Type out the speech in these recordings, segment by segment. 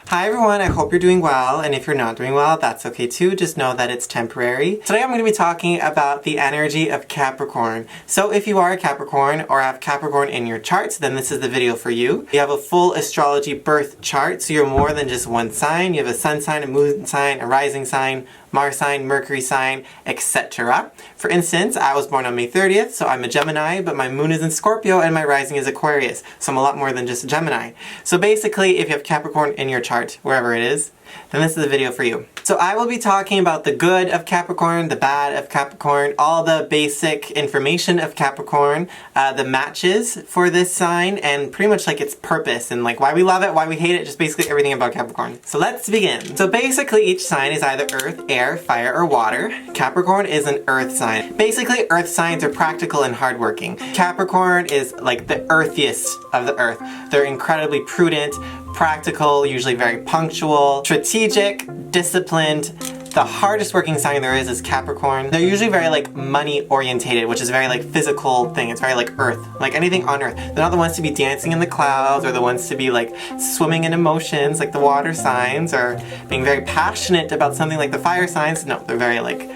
Hi everyone, I hope you're doing well, and if you're not doing well, that's okay too, just know that it's temporary. Today I'm going to be talking about the energy of Capricorn. So if you are a Capricorn or have Capricorn in your charts, then this is the video for you. You have a full astrology birth chart, so you're more than just one sign. You have a sun sign, a moon sign, a rising sign, Mars sign, Mercury sign, etc. For instance, I was born on May 30th, so I'm a Gemini, but my moon is in Scorpio and my rising is Aquarius, so I'm a lot more than just a Gemini. So basically, if you have Capricorn in your chart, wherever it is, then this is the video for you. So I will be talking about the good of Capricorn, the bad of Capricorn, all the basic information of Capricorn, the matches for this sign, and pretty much like its purpose and like why we love it, why we hate it, just basically everything about Capricorn. So let's begin. So basically each sign is either earth, air, fire, or water. Capricorn is an earth sign. Basically earth signs are practical and hardworking. Capricorn is like the earthiest of the earth. They're incredibly prudent, practical, usually very punctual, strategic, disciplined. The hardest working sign there is Capricorn. They're usually very like money orientated, which is a very like physical thing. It's very like earth, like anything on earth. They're not the ones to be dancing in the clouds or the ones to be like swimming in emotions like the water signs or being very passionate about something like the fire signs. No, they're very like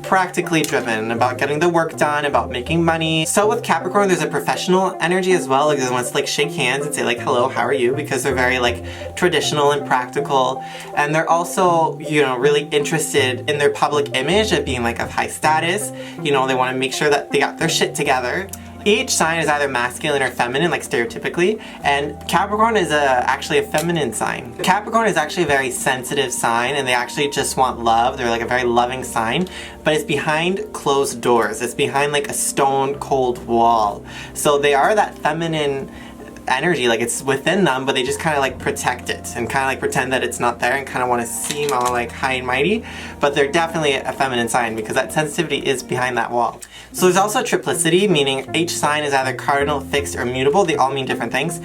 practically driven, about getting the work done, about making money. So with Capricorn, there's a professional energy as well. Like they want to like shake hands and say like, hello, how are you? Because they're very like traditional and practical. And they're also, you know, really interested in their public image of being like of high status. You know, they want to make sure that they got their shit together. Each sign is either masculine or feminine, like stereotypically, and Capricorn is actually a feminine sign. Capricorn is actually a very sensitive sign, and they actually just want love. They're like a very loving sign, but it's behind closed doors. It's behind like a stone cold wall. So they are that feminine energy, like it's within them, but they just kind of like protect it and kind of like pretend that it's not there and kind of want to seem all like high and mighty, but they're definitely a feminine sign because that sensitivity is behind that wall. So there's also triplicity, meaning each sign is either cardinal, fixed, or mutable. They all mean different things.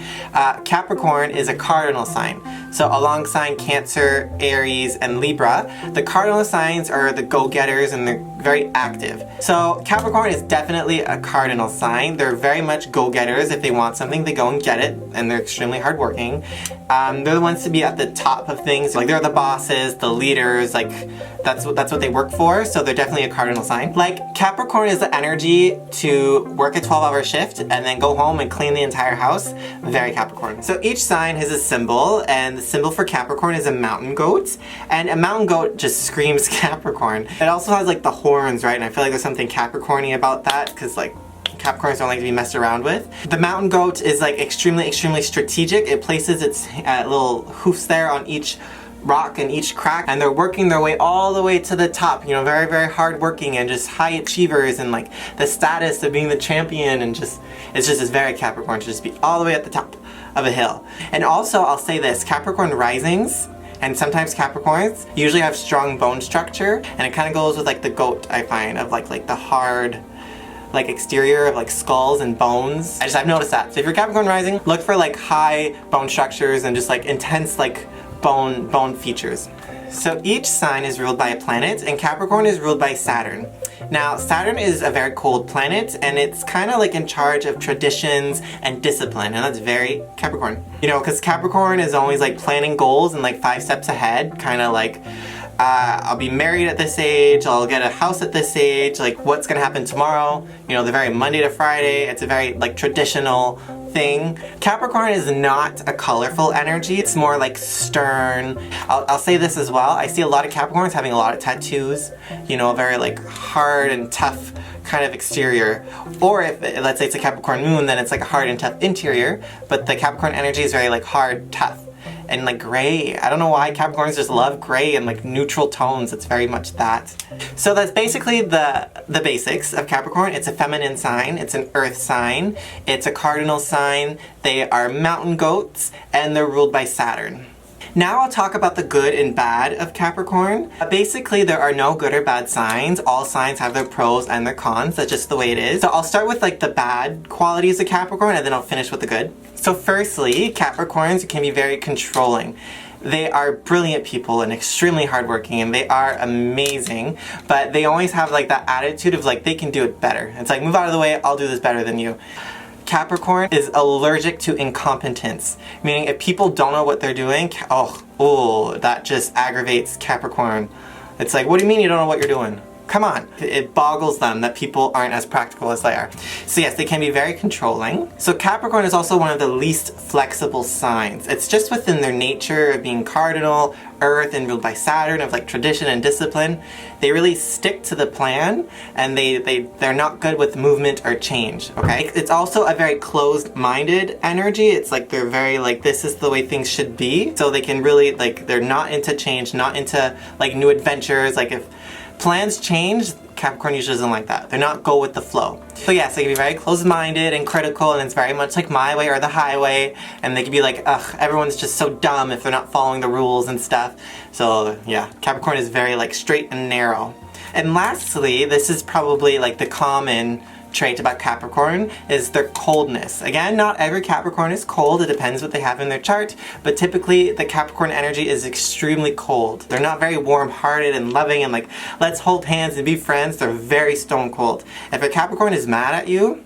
Capricorn is a cardinal sign. So alongside Cancer, Aries, and Libra, the cardinal signs are the go-getters and they're very active. So Capricorn is definitely a cardinal sign. They're very much go-getters. If they want something, they go and get it, and they're extremely hardworking. They're the ones to be at the top of things. Like they're the bosses, the leaders, like that's what they work for, so they're definitely a cardinal sign. Like Capricorn is the energy to work a 12-hour shift and then go home and clean the entire house. Very Capricorn. So each sign has a symbol, and the symbol for Capricorn is a mountain goat, and a mountain goat just screams Capricorn. It also has like the horns, right? And I feel like there's something Capricorn-y about that, because like Capricorns don't like to be messed around with. The mountain goat is like extremely strategic. It places its little hoofs there on each rock and each crack, and they're working their way all the way to the top, you know, very hard working and just high achievers, and like the status of being the champion, and just it's very Capricorn to just be all the way at the top of a hill. And also I'll say this, Capricorn risings and sometimes Capricorns usually have strong bone structure, and it kind of goes with like the goat, I find, of like the hard like exterior of like skulls and bones. I've noticed that. So if you're Capricorn rising, look for like high bone structures and just like intense like bone features. So each sign is ruled by a planet, and Capricorn is ruled by Saturn. Now Saturn is a very cold planet, and it's kind of like in charge of traditions and discipline, and that's very Capricorn. You know, because Capricorn is always like planning goals and like 5 steps ahead, kind of like I'll be married at this age, I'll get a house at this age, like what's gonna happen tomorrow. You know, they're very Monday to Friday. It's a very like traditional thing. Capricorn is not a colorful energy. It's more like stern. I'll say this as well. I see a lot of Capricorns having a lot of tattoos, you know, a very like hard and tough kind of exterior. Or if, let's say it's a Capricorn moon, then it's like a hard and tough interior, but the Capricorn energy is very like hard, tough. And like gray. I don't know why Capricorns just love gray and like neutral tones. It's very much that. So that's basically the basics of Capricorn. It's a feminine sign. It's an earth sign. It's a cardinal sign. They are mountain goats, and they're ruled by Saturn. Now I'll talk about the good and bad of Capricorn. Basically, there are no good or bad signs. All signs have their pros and their cons. That's just the way it is. So I'll start with like the bad qualities of Capricorn, and then I'll finish with the good. So firstly, Capricorns can be very controlling. They are brilliant people and extremely hardworking, and they are amazing, but they always have like that attitude of like they can do it better. It's like, move out of the way, I'll do this better than you. Capricorn is allergic to incompetence, meaning if people don't know what they're doing, oh, that just aggravates Capricorn. It's like, what do you mean you don't know what you're doing? Come on. It boggles them that people aren't as practical as they are. So yes, they can be very controlling. So Capricorn is also one of the least flexible signs. It's just within their nature of being cardinal, Earth, and ruled by Saturn, of like tradition and discipline. They really stick to the plan, and they're not good with movement or change, okay? It's also a very closed-minded energy. It's like they're very like, this is the way things should be. So they can really like, they're not into change, not into like new adventures. Like if plans change, Capricorn usually doesn't like that. They're not go with the flow. So yes, they can be very closed-minded and critical, and it's very much like my way or the highway, and they can be like, ugh, everyone's just so dumb if they're not following the rules and stuff. So yeah, Capricorn is very like straight and narrow. And lastly, this is probably like the common trait about Capricorn, is their coldness. Again, not every Capricorn is cold, it depends what they have in their chart, but typically the Capricorn energy is extremely cold. They're not very warm-hearted and loving and like, let's hold hands and be friends. They're very stone cold. If a Capricorn is mad at you,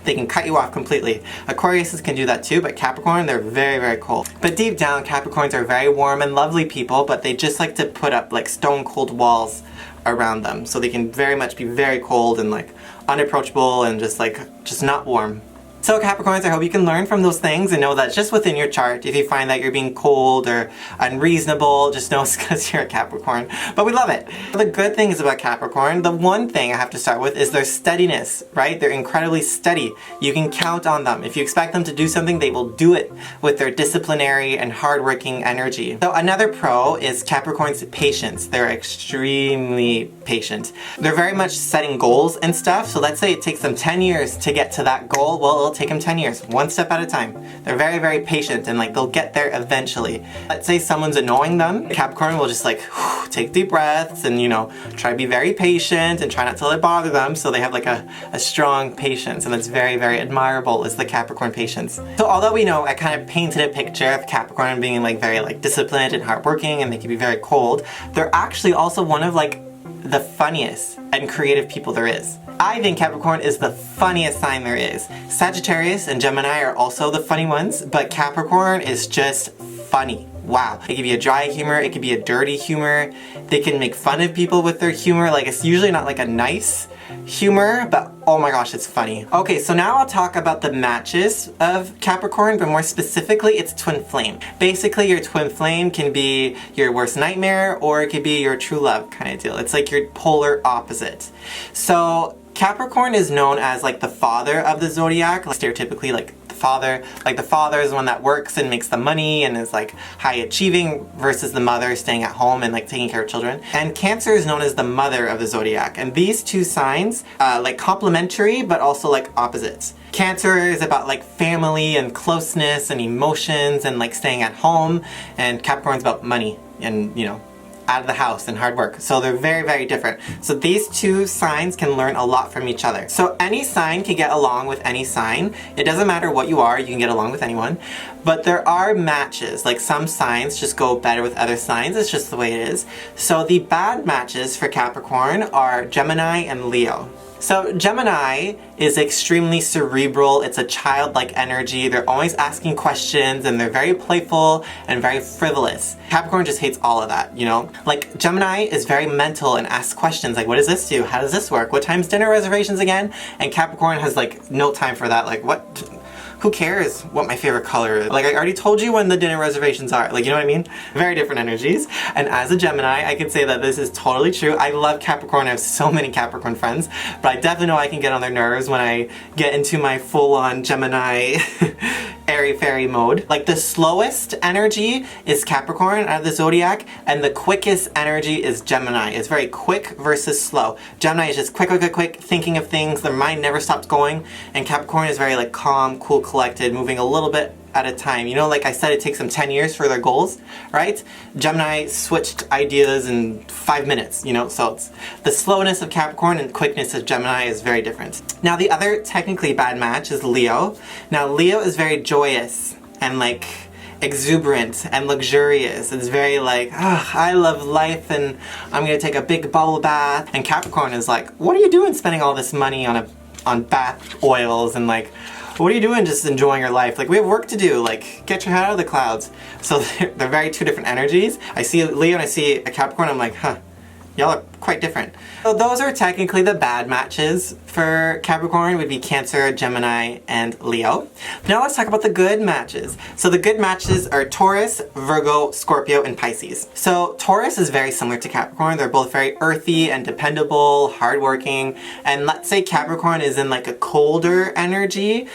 they can cut you off completely. Aquariuses can do that too, but Capricorn, they're very, very cold. But deep down, Capricorns are very warm and lovely people, but they just like to put up like stone cold walls around them. So they can very much be very cold and like unapproachable and just not warm. So Capricorns, I hope you can learn from those things and know that just within your chart, if you find that you're being cold or unreasonable, just know it's because you're a Capricorn. But we love it. The good things about Capricorn, the one thing I have to start with is their steadiness, right? They're incredibly steady. You can count on them. If you expect them to do something, they will do it with their disciplinary and hardworking energy. So another pro is Capricorn's patience. They're extremely patient. They're very much setting goals and stuff. So let's say it takes them 10 years to get to that goal. Well, it'll take them 10 years, one step at a time. They're very, very patient and like they'll get there eventually. Let's say someone's annoying them. Capricorn will just like take deep breaths and, you know, try to be very patient and try not to let it bother them. So they have like a strong patience, and it's very, very admirable is the Capricorn patience. So although we know I kind of painted a picture of Capricorn being like very like disciplined and hardworking and they can be very cold, they're actually also one of like the funniest and creative people there is. I think Capricorn is the funniest sign there is. Sagittarius and Gemini are also the funny ones, but Capricorn is just funny. Wow. It could be a dry humor, it could be a dirty humor. They can make fun of people with their humor. Like, it's usually not like a nice humor, but oh my gosh, it's funny. Okay, so now I'll talk about the matches of Capricorn, but more specifically, it's twin flame. Basically, your twin flame can be your worst nightmare, or it could be your true love kind of deal. It's like your polar opposite. So Capricorn is known as like the father of the zodiac, like stereotypically like the father is the one that works and makes the money and is like high achieving, versus the mother staying at home and like taking care of children. And Cancer is known as the mother of the zodiac, and these two signs like complementary but also like opposites. Cancer is about like family and closeness and emotions and like staying at home, and Capricorn's about money and, you know, out of the house and hard work. So they're very, very different. So these two signs can learn a lot from each other. So any sign can get along with any sign. It doesn't matter what you are, you can get along with anyone. But there are matches, like some signs just go better with other signs. It's just the way it is. So the bad matches for Capricorn are Gemini and Leo. So Gemini is extremely cerebral. It's a childlike energy. They're always asking questions and they're very playful and very frivolous. Capricorn just hates all of that, you know? Like Gemini is very mental and asks questions like, what does this do? How does this work? What time's dinner reservations again? And Capricorn has like no time for that. Like, what? Who cares what my favorite color is? Like, I already told you when the dinner reservations are. Like, you know what I mean? Very different energies. And as a Gemini, I can say that this is totally true. I love Capricorn. I have so many Capricorn friends, but I definitely know I can get on their nerves when I get into my full-on Gemini airy-fairy mode. Like, the slowest energy is Capricorn out of the zodiac, and the quickest energy is Gemini. It's very quick versus slow. Gemini is just quick, thinking of things. Their mind never stops going. And Capricorn is very like calm, cool, collected, moving a little bit at a time. You know, like I said, it takes them 10 years for their goals, right? Gemini switched ideas in 5 minutes, you know, so it's the slowness of Capricorn and quickness of Gemini is very different. Now, the other technically bad match is Leo. Now, Leo is very joyous and like exuberant and luxurious. It's very like, oh, I love life and I'm gonna take a big bubble bath. And Capricorn is like, what are you doing spending all this money on bath oils and like, what are you doing just enjoying your life? Like, we have work to do. Like, get your head out of the clouds. So they're very two different energies. I see a Leo and I see a Capricorn, I'm like, huh, y'all are quite different. So those are technically the bad matches for Capricorn, would be Cancer, Gemini, and Leo. Now let's talk about the good matches. So the good matches are Taurus, Virgo, Scorpio, and Pisces. So Taurus is very similar to Capricorn. They're both very earthy and dependable, hardworking. And let's say Capricorn is in like a colder energy.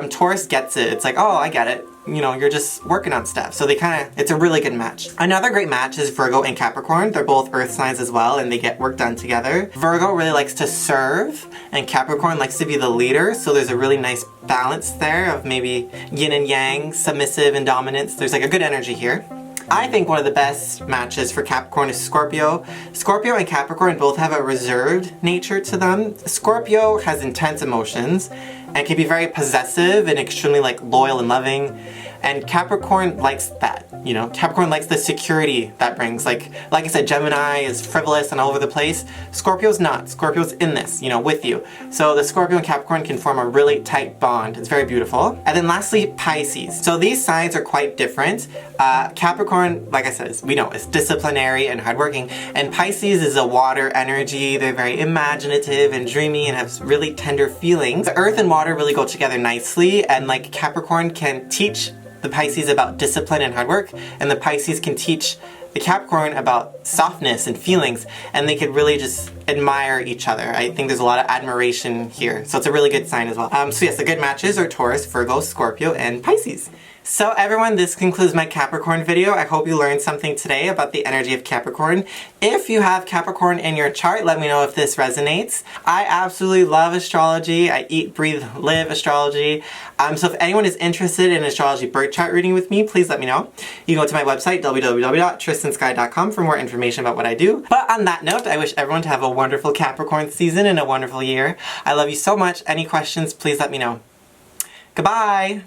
Taurus gets it. It's like, oh, I get it. You know, you're just working on stuff. So it's a really good match. Another great match is Virgo and Capricorn. They're both earth signs as well, and they get work done together. Virgo really likes to serve, and Capricorn likes to be the leader. So there's a really nice balance there of maybe yin and yang, submissive and dominance. There's like a good energy here. I think one of the best matches for Capricorn is Scorpio. Scorpio and Capricorn both have a reserved nature to them. Scorpio has intense emotions and can be very possessive and extremely like loyal and loving. And Capricorn likes that, you know? Capricorn likes the security that brings. Like I said, Gemini is frivolous and all over the place. Scorpio's not. Scorpio's in this, you know, with you. So the Scorpio and Capricorn can form a really tight bond. It's very beautiful. And then lastly, Pisces. So these signs are quite different. Capricorn, like I said, we know, is disciplinary and hardworking. And Pisces is a water energy. They're very imaginative and dreamy and have really tender feelings. The earth and water really go together nicely, and like Capricorn can teach the Pisces about discipline and hard work, and the Pisces can teach the Capricorn about softness and feelings, and they could really just admire each other. I think there's a lot of admiration here, so it's a really good sign as well. So yes, the good matches are Taurus, Virgo, Scorpio, and Pisces. So everyone, this concludes my Capricorn video. I hope you learned something today about the energy of Capricorn. If you have Capricorn in your chart, let me know if this resonates. I absolutely love astrology. I eat, breathe, live astrology. So if anyone is interested in astrology birth chart reading with me, please let me know. You can go to my website, www.tristansky.com, for more information about what I do. But on that note, I wish everyone to have a wonderful Capricorn season and a wonderful year. I love you so much. Any questions, please let me know. Goodbye!